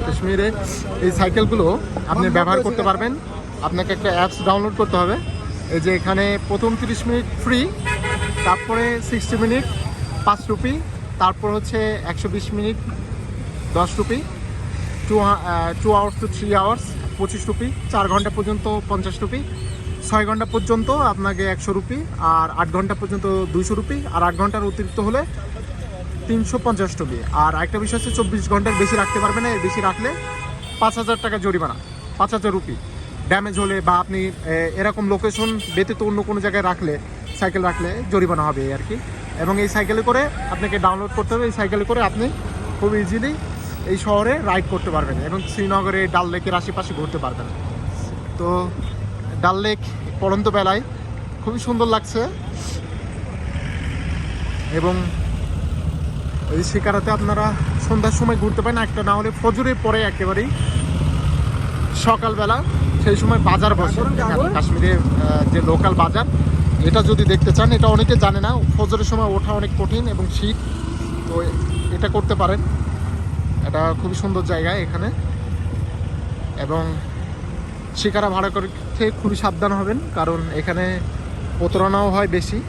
কাশ্মীরে এই সাইকেলগুলো আপনি ব্যবহার করতে পারবেন। আপনাকে একটা অ্যাপস ডাউনলোড করতে হবে। এই যে এখানে প্রথম 30 মিনিট ফ্রি, তারপরে 60 মিনিট 5 রুপি, তারপর হচ্ছে 120 minute 10 rupee, 2 hours to 3 hours 25 rupee, 4 ঘন্টা পর্যন্ত 50 রুপি, 6 ঘন্টা পর্যন্ত আপনাকে 100 রুপি, আর 8 ঘন্টা পর্যন্ত 200 রুপি, আর 8 ঘন্টার অতিরিক্ত হলে 350 রুপি। আর একটা বিষয় হচ্ছে 24 ঘন্টার বেশি রাখতে পারবে না, এর বেশি রাখলে 5000 টাকা জরিমানা, 5000 রুপি। ড্যামেজ হলে বা আপনি এরকম লোকেশন ব্যতীত অন্য কোনো জায়গায় রাখলে, সাইকেল রাখলে জরিমানা হবে আর কি। এবং এই সাইকেলে করে আপনাকে ডাউনলোড করতে হবে। এই সাইকেলে করে আপনি খুব ইজিলি এই শহরে রাইড করতে পারবেন এবং শ্রীনগরে ডাল লেকের আশেপাশে ঘুরতে পারবেন। তো ডাল লেক পড়ন্ত বেলায় খুবই সুন্দর লাগছে, এবং এই শিকারাতে আপনারা সন্ধ্যার সময় ঘুরতে পারেন, একটা না হলে ফজরের পরে একেবারেই সকালবেলা, সেই সময় বাজার বসে কাশ্মীরের যে লোকাল বাজার, এটা যদি দেখতে চান, এটা অনেকে জানে না, ফজরের সময় ওঠা অনেক কঠিন এবং শীত, তো এটা করতে পারেন। এটা খুবই সুন্দর জায়গা এখানে, এবং শিকারা ভাড়া করে খুবই সাবধান হবেন, কারণ এখানে প্রতারণাও হয় বেশি।